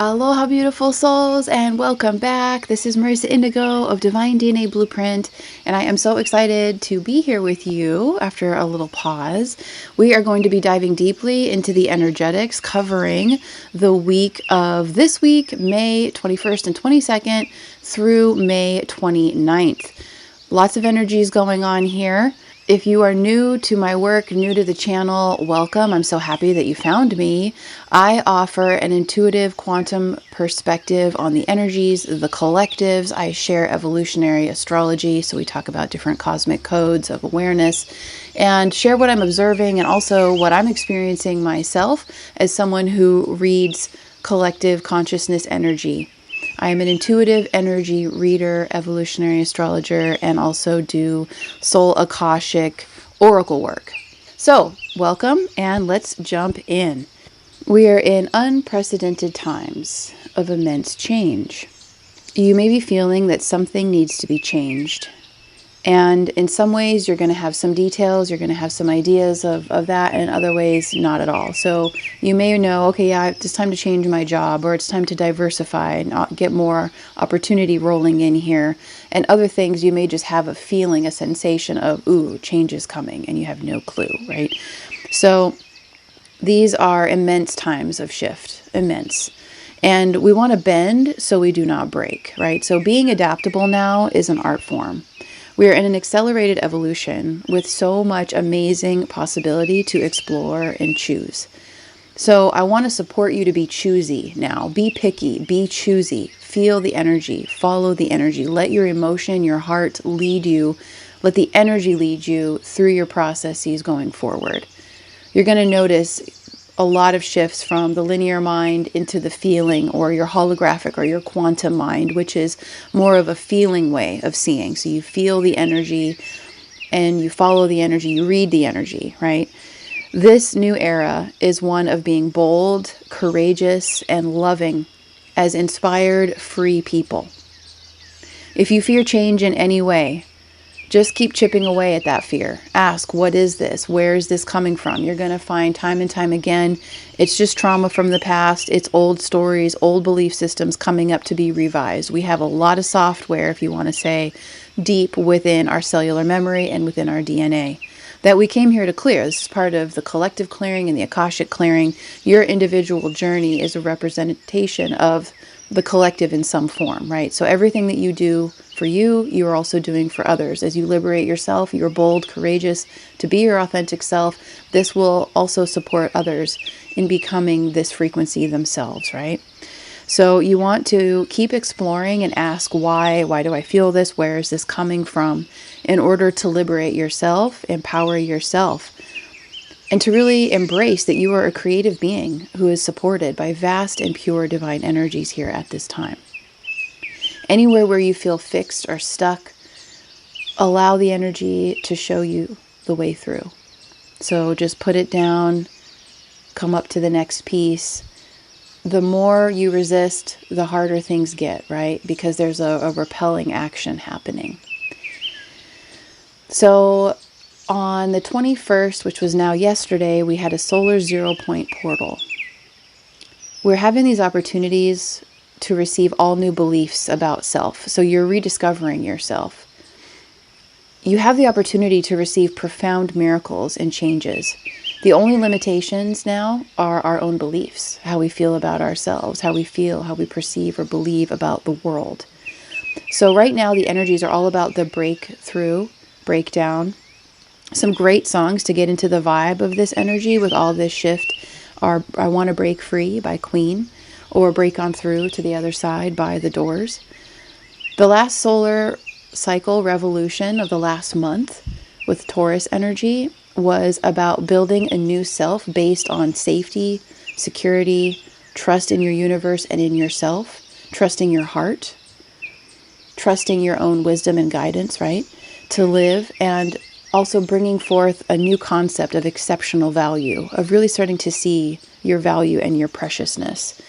Aloha, beautiful souls, and welcome back. This is Marissa Indigo of Divine DNA Blueprint, and I am so excited to be here with you after a little pause. We are going to be diving deeply into the energetics, covering the week of this week, May 21st and 22nd, through May 29th. Lots of energies going on here. If you are new to my work, new to the channel, welcome. I'm so happy that you found me. I offer an intuitive quantum perspective on the energies, the collectives. I share evolutionary astrology, so we talk about different cosmic codes of awareness and share what I'm observing and also what I'm experiencing myself as someone who reads collective consciousness energy. I am an intuitive energy reader, evolutionary astrologer, and also do soul akashic oracle work. So, welcome, and let's jump in. We are in unprecedented times of immense change. You may be feeling that something needs to be changed. And in some ways, you're going to have some details, you're going to have some ideas of that, and in other ways, not at all. So you may know, okay, yeah, it's time to change my job, or it's time to diversify and get more opportunity rolling in here. And other things, you may just have a feeling, a sensation of, ooh, change is coming, and you have no clue, right? So these are immense times of shift, immense. And we want to bend so we do not break, right? So being adaptable now is an art form. We are in an accelerated evolution with so much amazing possibility to explore and choose. So I want to support you to be choosy now. Be picky, be choosy, feel the energy, follow the energy. Let your emotion, your heart lead you. Let the energy lead you through your processes going forward. You're going to notice a lot of shifts from the linear mind into the feeling, or your holographic or your quantum mind, which is more of a feeling way of seeing. So you feel the energy and you follow the energy, you read the energy, right? This new era is one of being bold, courageous, and loving as inspired, free people. If you fear change in any way, just keep chipping away at that fear. Ask, what is this? Where is this coming from? You're going to find time and time again, it's just trauma from the past. It's old stories, old belief systems coming up to be revised. We have a lot of software, if you want to say, deep within our cellular memory and within our DNA that we came here to clear. This is part of the collective clearing and the Akashic clearing. Your individual journey is a representation of the collective in some form, right? So everything that you do for you, you are also doing for others. As you liberate yourself, you're bold, courageous to be your authentic self. This will also support others in becoming this frequency themselves, right? So you want to keep exploring and ask why do I feel this? Where is this coming from? In order to liberate yourself, empower yourself, and to really embrace that you are a creative being who is supported by vast and pure divine energies here at this time. Anywhere where you feel fixed or stuck, allow the energy to show you the way through. So just put it down, come up to the next piece. The more you resist, the harder things get, right? Because there's a repelling action happening. So on the 21st, which was now yesterday, we had a solar 0 point portal. We're having these opportunities to receive all new beliefs about self. So you're rediscovering yourself. You have the opportunity to receive profound miracles and changes. The only limitations now are our own beliefs, how we feel about ourselves, how we feel, how we perceive or believe about the world. So right now, the energies are all about the breakthrough, breakdown. Some great songs to get into the vibe of this energy with all this shift are I Want to Break Free by Queen, or Break On Through to the Other Side by The Doors. The last solar cycle revolution of the last month with Taurus energy was about building a new self based on safety, security, trust in your universe and in yourself, trusting your heart, trusting your own wisdom and guidance, right, to live, and also bringing forth a new concept of exceptional value, of really starting to see your value and your preciousness.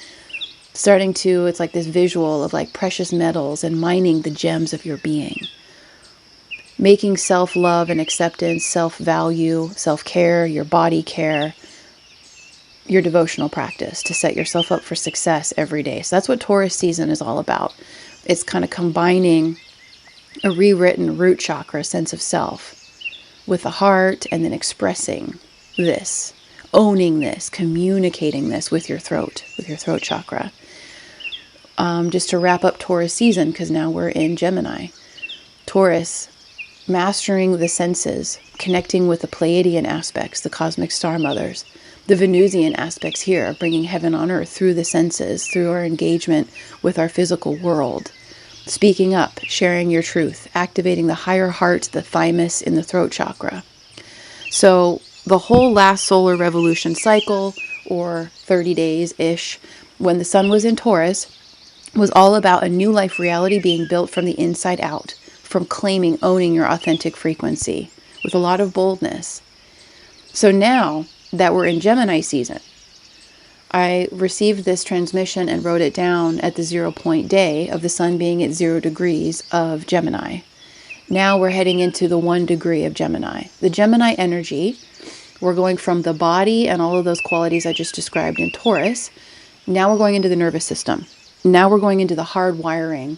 It's like this visual of like precious metals and mining the gems of your being. Making self-love and acceptance, self-value, self-care, your body care, your devotional practice to set yourself up for success every day. So that's what Taurus season is all about. It's kind of combining a rewritten root chakra sense of self with the heart, and then expressing this, owning this, communicating this with your throat chakra. Just to wrap up Taurus season, because now we're in Gemini. Taurus, mastering the senses, connecting with the Pleiadian aspects, the cosmic star mothers, the Venusian aspects here, bringing heaven on earth through the senses, through our engagement with our physical world. Speaking up, sharing your truth, activating the higher heart, the thymus in the throat chakra. So the whole last solar revolution cycle, or 30 days-ish, when the sun was in Taurus, was all about a new life reality being built from the inside out, from claiming, owning your authentic frequency with a lot of boldness. So now that we're in Gemini season, I received this transmission and wrote it down at the 0 point day of the sun being at 0 degrees of Gemini. Now we're heading into the 1 degree of Gemini. The Gemini energy, we're going from the body and all of those qualities I just described in Taurus. Now we're going into the nervous system. Now we're going into the hard wiring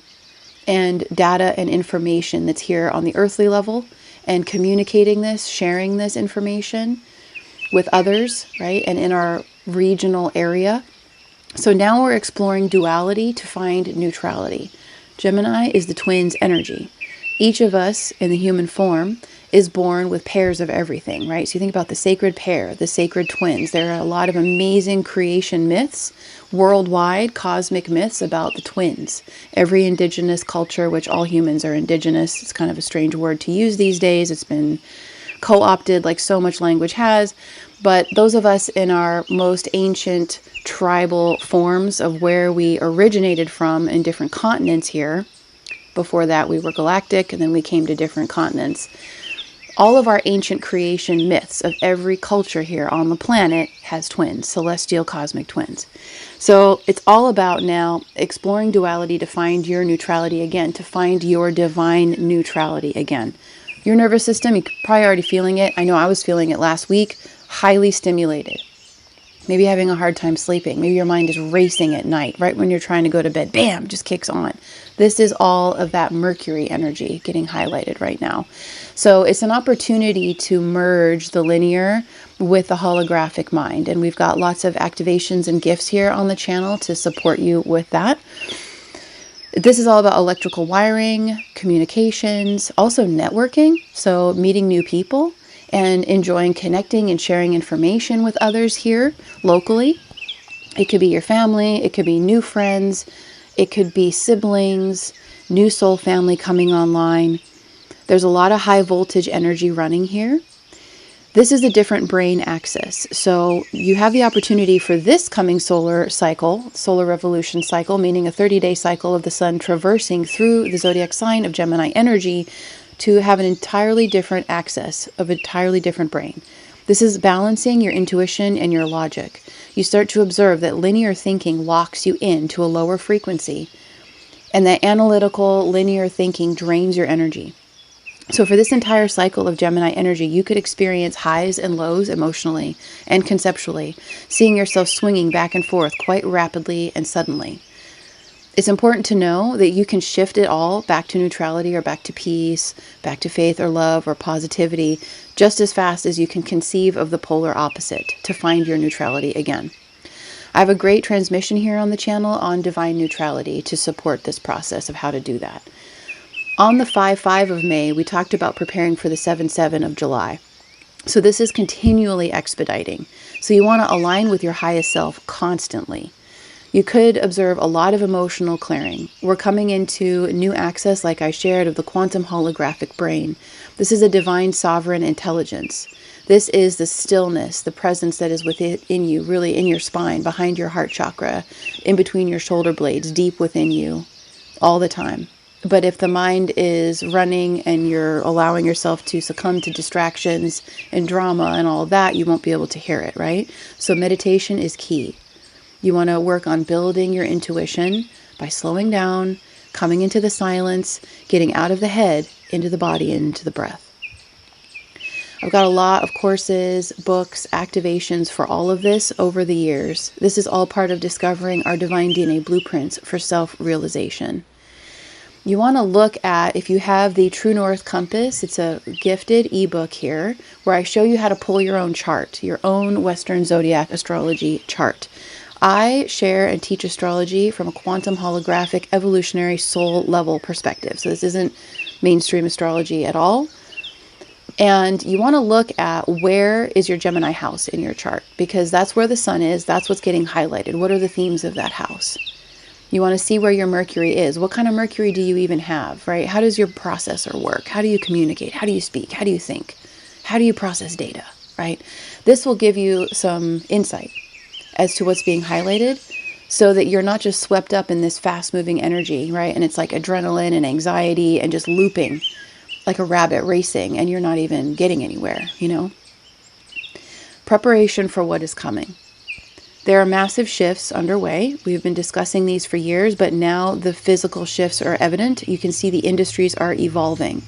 and data and information that's here on the earthly level, and communicating this, sharing this information with others, right? And in our regional area. So now we're exploring duality to find neutrality. Gemini is the twins energy. Each of us in the human form is born with pairs of everything, right? So you think about the sacred pair, the sacred twins. There are a lot of amazing creation myths, worldwide cosmic myths about the twins. Every indigenous culture, which all humans are indigenous, it's kind of a strange word to use these days. It's been co-opted like so much language has. But those of us in our most ancient tribal forms of where we originated from in different continents here, before that we were galactic, and then we came to different continents. All of our ancient creation myths of every culture here on the planet has twins, celestial cosmic twins. So it's all about now exploring duality to find your neutrality again, to find your divine neutrality again. Your nervous system, you're probably already feeling it. I know I was feeling it last week, highly stimulated. Maybe having a hard time sleeping. Maybe your mind is racing at night, right when you're trying to go to bed. Bam, just kicks on. This is all of that Mercury energy getting highlighted right now. So it's an opportunity to merge the linear with the holographic mind. And we've got lots of activations and gifts here on the channel to support you with that. This is all about electrical wiring, communications, also networking. So meeting new people and enjoying connecting and sharing information with others here locally. It could be your family, it could be new friends, it could be siblings, new soul family coming online. There's a lot of high voltage energy running here. This is a different brain axis. So you have the opportunity for this coming solar cycle, solar revolution cycle, meaning a 30-day cycle of the sun traversing through the zodiac sign of Gemini energy, to have an entirely different access of an entirely different brain. This is balancing your intuition and your logic. You start to observe that linear thinking locks you into a lower frequency, and that analytical linear thinking drains your energy. So for this entire cycle of Gemini energy, you could experience highs and lows emotionally and conceptually, seeing yourself swinging back and forth quite rapidly and suddenly. It's important to know that you can shift it all back to neutrality or back to peace, back to faith or love or positivity, just as fast as you can conceive of the polar opposite to find your neutrality again. I have a great transmission here on the channel on divine neutrality to support this process of how to do that. On the 5-5 of May, we talked about preparing for the 7-7 of July. So this is continually expediting. So you want to align with your highest self constantly. You could observe a lot of emotional clearing. We're coming into new access, like I shared, of the quantum holographic brain. This is a divine sovereign intelligence. This is the stillness, the presence that is within you, really in your spine, behind your heart chakra, in between your shoulder blades, deep within you, all the time. But if the mind is running and you're allowing yourself to succumb to distractions and drama and all that, you won't be able to hear it, right? So meditation is key. You want to work on building your intuition by slowing down, coming into the silence, getting out of the head, into the body, and into the breath. I've got a lot of courses, books, activations for all of this over the years. This is all part of discovering our divine DNA blueprints for self-realization. You want to look at, if you have the True North Compass, it's a gifted ebook here where I show you how to pull your own chart, your own Western Zodiac astrology chart. I share and teach astrology from a quantum holographic evolutionary soul level perspective. So this isn't mainstream astrology at all. And you want to look at where is your Gemini house in your chart, because that's where the sun is. That's what's getting highlighted. What are the themes of that house? You want to see where your Mercury is. What kind of Mercury do you even have, right? How does your processor work? How do you communicate? How do you speak? How do you think? How do you process data, right? This will give you some insight as to what's being highlighted so that you're not just swept up in this fast-moving energy, right? And it's like adrenaline and anxiety and just looping like a rabbit racing, and you're not even getting anywhere, you know? Preparation for what is coming. There are massive shifts underway. We've been discussing these for years, but now the physical shifts are evident. You can see the industries are evolving.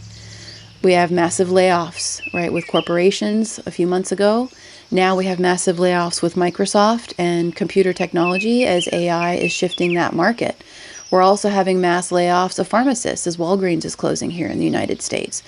We have massive layoffs, right, with corporations a few months ago. Now we have massive layoffs with Microsoft and computer technology as AI is shifting that market. We're also having mass layoffs of pharmacists as Walgreens is closing here in the United States.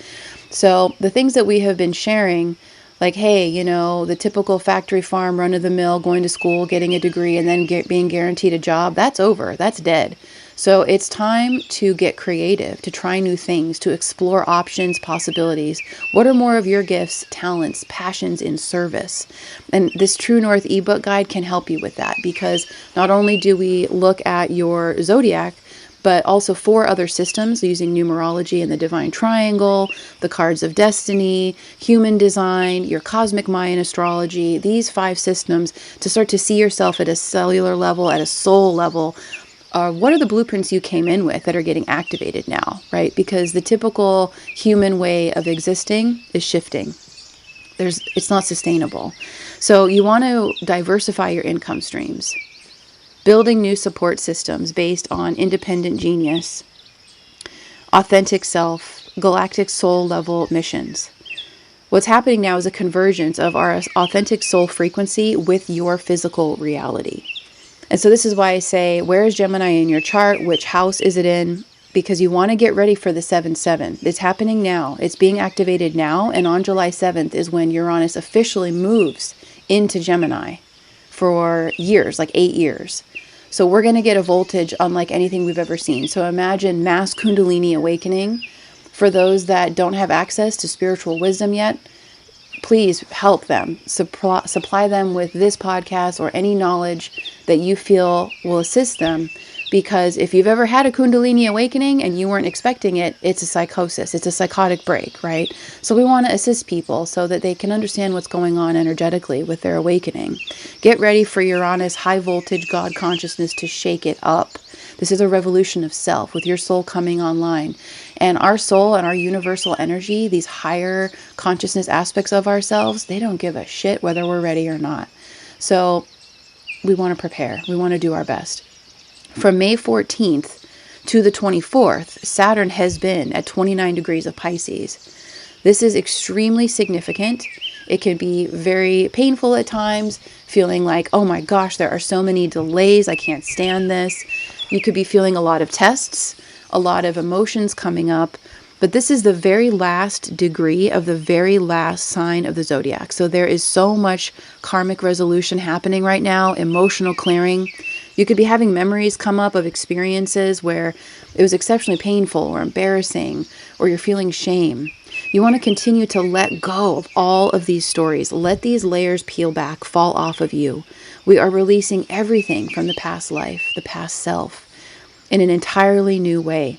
So the things that we have been sharing, like, hey, you know, the typical factory farm, run of the mill, going to school, getting a degree, and then being guaranteed a job, that's over. That's dead. So it's time to get creative, to try new things, to explore options, possibilities. What are more of your gifts, talents, passions in service? And this True North ebook guide can help you with that, because not only do we look at your zodiac, but also 4 other systems using numerology and the divine triangle, the cards of destiny, human design, your cosmic Mayan astrology, these 5 systems to start to see yourself at a cellular level, at a soul level. What are the blueprints you came in with that are getting activated now, right? Because the typical human way of existing is shifting. It's not sustainable. So you want to diversify your income streams. Building new support systems based on independent genius, authentic self, galactic soul level missions. What's happening now is a convergence of our authentic soul frequency with your physical reality. And so this is why I say, where is Gemini in your chart? Which house is it in? Because you want to get ready for the 7-7. It's happening now. It's being activated now. And on July 7th is when Uranus officially moves into Gemini for years, like 8 years. So we're going to get a voltage unlike anything we've ever seen. So imagine mass Kundalini awakening. For those that don't have access to spiritual wisdom yet, please help them. Supply them with this podcast or any knowledge that you feel will assist them. Because if you've ever had a Kundalini awakening and you weren't expecting it, it's a psychosis. It's a psychotic break, right? So we want to assist people so that they can understand what's going on energetically with their awakening. Get ready for Uranus high voltage God consciousness to shake it up. This is a revolution of self with your soul coming online. And our soul and our universal energy, these higher consciousness aspects of ourselves, they don't give a shit whether we're ready or not. So we want to prepare. We want to do our best. From May 14th to the 24th, Saturn has been at 29 degrees of Pisces. This is extremely significant. It can be very painful at times, feeling like, oh my gosh, there are so many delays. I can't stand this. You could be feeling a lot of tests, a lot of emotions coming up. But this is the very last degree of the very last sign of the zodiac. So there is so much karmic resolution happening right now, emotional clearing. You could be having memories come up of experiences where it was exceptionally painful or embarrassing, or you're feeling shame. You want to continue to let go of all of these stories. Let these layers peel back, fall off of you. We are releasing everything from the past life, the past self, in an entirely new way.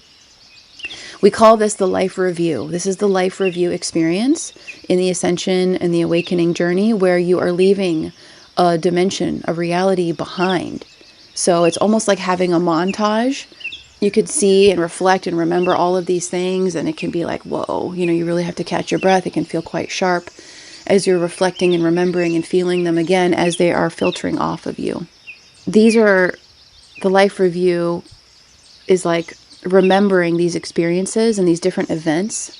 We call this the life review. This is the life review experience in the Ascension and the awakening journey where you are leaving a dimension of reality behind. So it's almost like having a montage. You could see and reflect and remember all of these things, and it can be like, whoa, you really have to catch your breath. It can feel quite sharp as you're reflecting and remembering and feeling them again as they are filtering off of you. These are, the life review is like remembering these experiences and these different events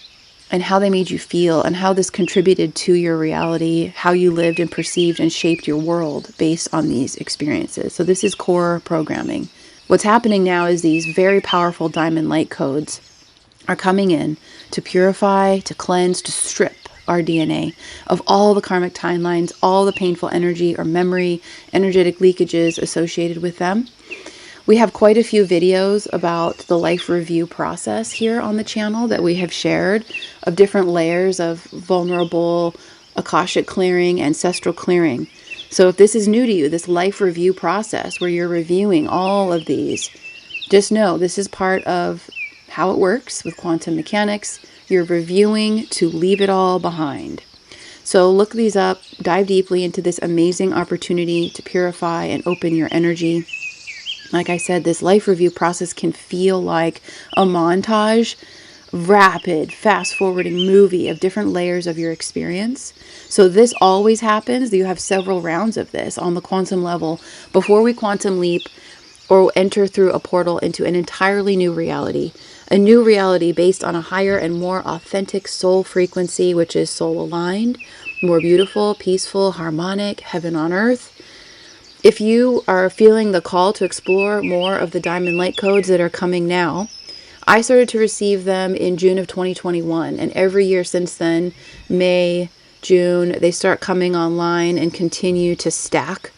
and how they made you feel and how this contributed to your reality, how you lived and perceived and shaped your world based on these experiences. So this is core programming. What's happening now is these very powerful diamond light codes are coming in to purify, to cleanse, to strip our DNA of all the karmic timelines, all the painful energy or memory, energetic leakages associated with them. We have quite a few videos about the life review process here on the channel that we have shared of different layers of vulnerable Akashic clearing, ancestral clearing. So if this is new to you, this life review process where you're reviewing all of these, just know this is part of how it works with quantum mechanics. You're reviewing to leave it all behind. So look these up, dive deeply into this amazing opportunity to purify and open your energy. Like I said, this life review process can feel like a montage, rapid, fast-forwarding movie of different layers of your experience. So this always happens. You have several rounds of this on the quantum level before we quantum leap or enter through a portal into an entirely new reality. A new reality based on a higher and more authentic soul frequency, which is soul aligned, more beautiful, peaceful, harmonic, heaven on earth. If you are feeling the call to explore more of the diamond light codes that are coming now, I started to receive them in June of 2021. And every year since then, May, June, they start coming online and continue to stack.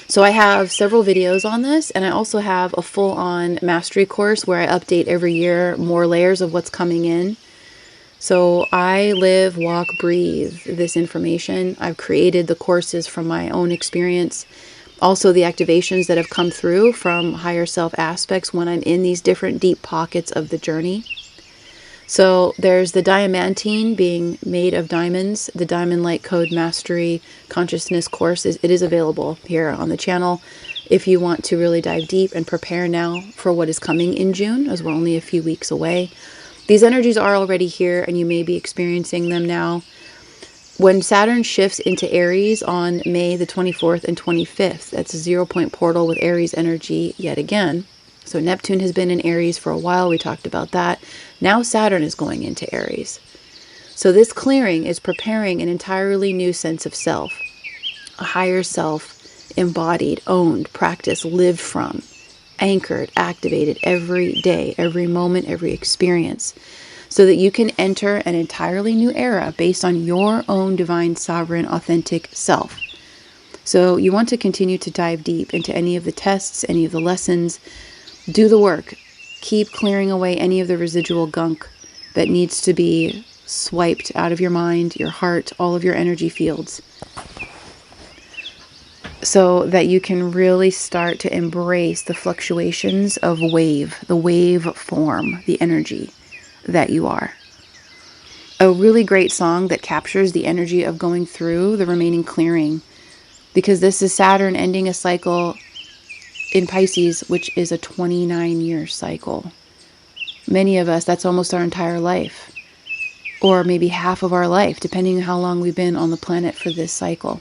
So I have several videos on this, and I also have a full-on mastery course where I update every year more layers of what's coming in. So I live, walk, breathe this information. I've created the courses from my own experience. Also the activations that have come through from higher self aspects when I'm in these different deep pockets of the journey. So there's the diamantine, being made of diamonds. The Diamond Light Code Mastery Consciousness course, it is available here on the channel if you want to really dive deep and prepare now for what is coming in June, as we're only a few weeks away. These energies are already here and you may be experiencing them now. When Saturn shifts into Aries on May the 24th and 25th, that's a 0-point portal with Aries energy yet again. So Neptune has been in Aries for a while. We talked about that. Now Saturn is going into Aries. So this clearing is preparing an entirely new sense of self, a higher self, embodied, owned, practiced, lived from, anchored, activated every day, every moment, every experience, so that you can enter an entirely new era based on your own divine, sovereign, authentic self. So you want to continue to dive deep into any of the tests, any of the lessons. Do the work. Keep clearing away any of the residual gunk that needs to be swiped out of your mind, your heart, all of your energy fields, so that you can really start to embrace the fluctuations of wave, the wave form, the energy that you are. A really great song that captures the energy of going through the remaining clearing, because this is Saturn ending a cycle in Pisces, which is a 29-year cycle. Many of us, that's almost our entire life, or maybe half of our life, depending on how long we've been on the planet for this cycle.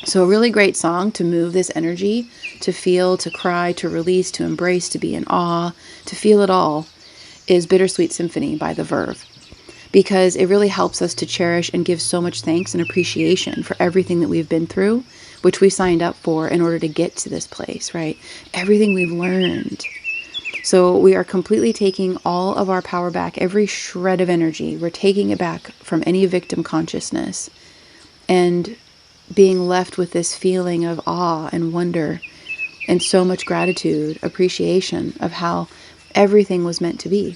So a really great song to move this energy, to feel, to cry, to release, to embrace, to be in awe, to feel it all, is Bittersweet Symphony by The Verve. Because it really helps us to cherish and give so much thanks and appreciation for everything that we've been through, which we signed up for in order to get to this place, right? Everything we've learned. So we are completely taking all of our power back, every shred of energy. We're taking it back from any victim consciousness and being left with this feeling of awe and wonder and so much gratitude, appreciation of how everything was meant to be,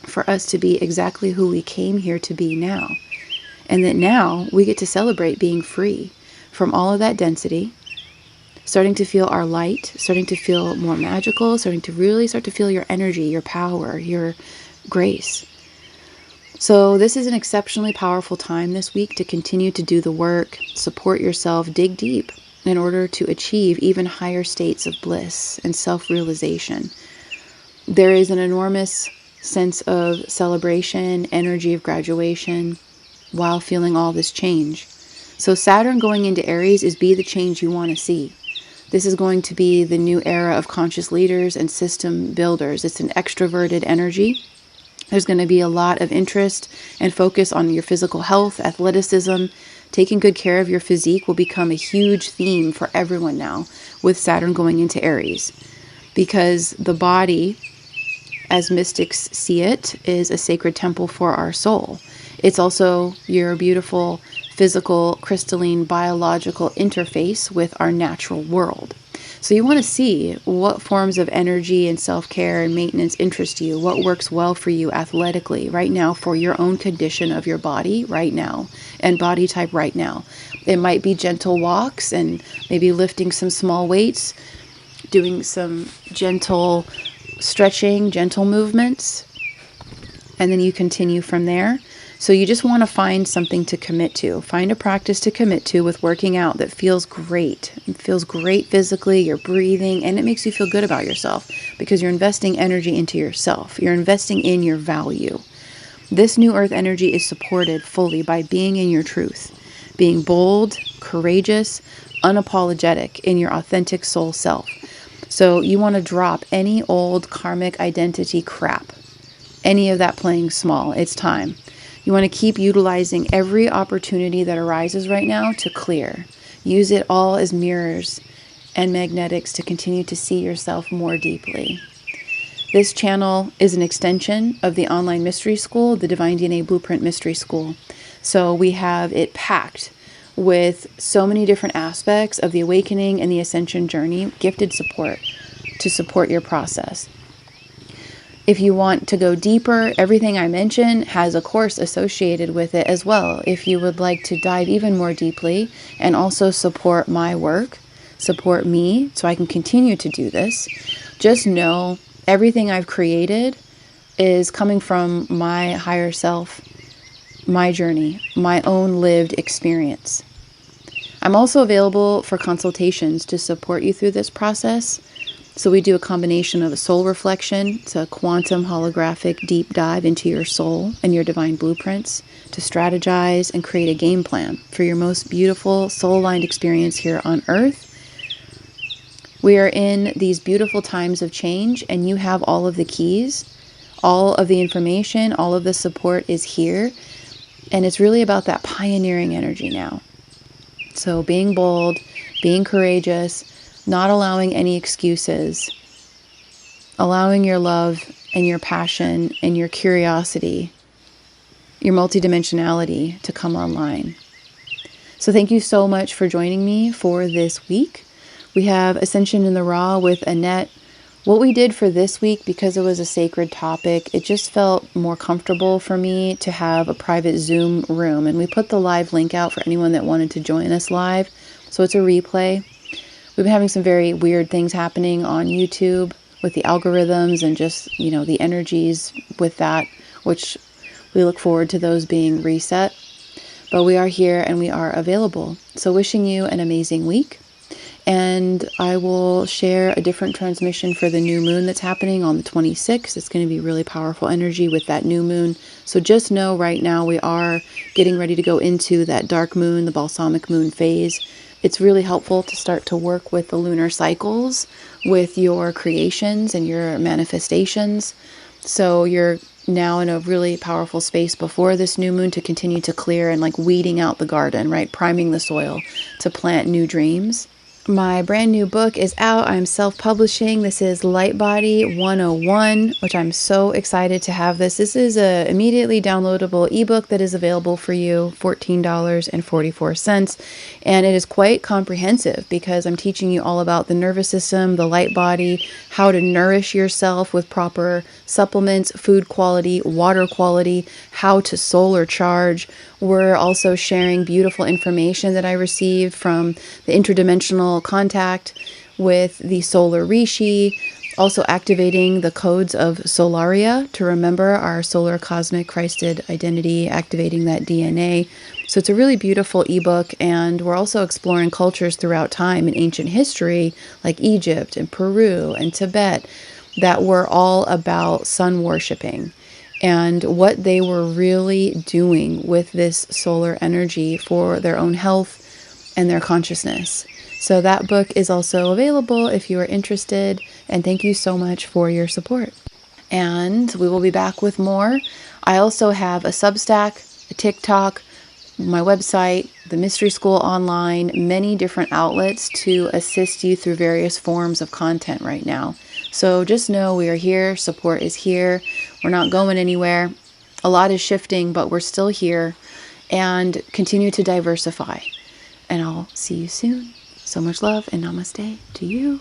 for us to be exactly who we came here to be now. And that now we get to celebrate being free from all of that density, starting to feel our light, starting to feel more magical, starting to really start to feel your energy, your power, your grace. So this is an exceptionally powerful time this week to continue to do the work, support yourself, dig deep in order to achieve even higher states of bliss and self-realization. There is an enormous sense of celebration, energy of graduation, while feeling all this change. So Saturn going into Aries is be the change you want to see. This is going to be the new era of conscious leaders and system builders. It's an extroverted energy. There's going to be a lot of interest and focus on your physical health, athleticism. Taking good care of your physique will become a huge theme for everyone now with Saturn going into Aries, because the body, as mystics see it, is a sacred temple for our soul. It's also your beautiful physical, crystalline, biological interface with our natural world. So you want to see what forms of energy and self-care and maintenance interest you, what works well for you athletically right now for your own condition of your body right now and body type right now. It might be gentle walks and maybe lifting some small weights, doing some gentle stretching, gentle movements, and then you continue from there. So you just want to find something to commit to. Find a practice to commit to with working out that feels great. It feels great physically, you're breathing, and it makes you feel good about yourself because you're investing energy into yourself. You're investing in your value. This new earth energy is supported fully by being in your truth, being bold, courageous, unapologetic in your authentic soul self. So you want to drop any old karmic identity crap, any of that playing small. It's time. You want to keep utilizing every opportunity that arises right now to clear. Use it all as mirrors and magnetics to continue to see yourself more deeply. This channel is an extension of the online mystery school, the Divine DNA Blueprint Mystery School. So we have it packed with so many different aspects of the awakening and the ascension journey, gifted support to support your process. If you want to go deeper, everything I mentioned has a course associated with it as well. If you would like to dive even more deeply and also support my work, support me so I can continue to do this, just know everything I've created is coming from my higher self, my journey, my own lived experience. I'm also available for consultations to support you through this process. So we do a combination of a soul reflection, it's a quantum holographic deep dive into your soul and your divine blueprints to strategize and create a game plan for your most beautiful soul-aligned experience here on Earth. We are in these beautiful times of change, and you have all of the keys, all of the information, all of the support is here. And it's really about that pioneering energy now. So being bold, being courageous, not allowing any excuses, allowing your love and your passion and your curiosity, your multidimensionality to come online. So thank you so much for joining me for this week. We have Ascension in the Raw with Annette. What we did for this week, because it was a sacred topic, it just felt more comfortable for me to have a private Zoom room. And we put the live link out for anyone that wanted to join us live. So it's a replay. We've been having some very weird things happening on YouTube with the algorithms and just, the energies with that, which we look forward to those being reset. But we are here and we are available. So wishing you an amazing week. And I will share a different transmission for the new moon that's happening on the 26th. It's going to be really powerful energy with that new moon. So just know right now we are getting ready to go into that dark moon, the balsamic moon phase. It's really helpful to start to work with the lunar cycles, with your creations and your manifestations. So you're now in a really powerful space before this new moon to continue to clear and like weeding out the garden, right? Priming the soil to plant new dreams. My brand new book is out. I'm self-publishing. This is Lightbody 101, which I'm so excited to have this. This is a immediately downloadable ebook that is available for you, $14.44. And it is quite comprehensive because I'm teaching you all about the nervous system, the light body, how to nourish yourself with proper supplements, food quality, water quality, how to solar charge. We're also sharing beautiful information that I received from the interdimensional contact with the solar rishi, also activating the codes of Solaria to remember our solar cosmic Christed identity, activating that DNA. So it's a really beautiful ebook, and we're also exploring cultures throughout time in ancient history like Egypt and Peru and Tibet that were all about sun worshiping and what they were really doing with this solar energy for their own health and their consciousness. So that book is also available if you are interested, and thank you so much for your support. And we will be back with more. I also have a Substack, a TikTok, my website, the Mystery School online, many different outlets to assist you through various forms of content right now. So just know we are here. Support is here. We're not going anywhere. A lot is shifting, but we're still here, and continue to diversify. And I'll see you soon. So much love and namaste to you.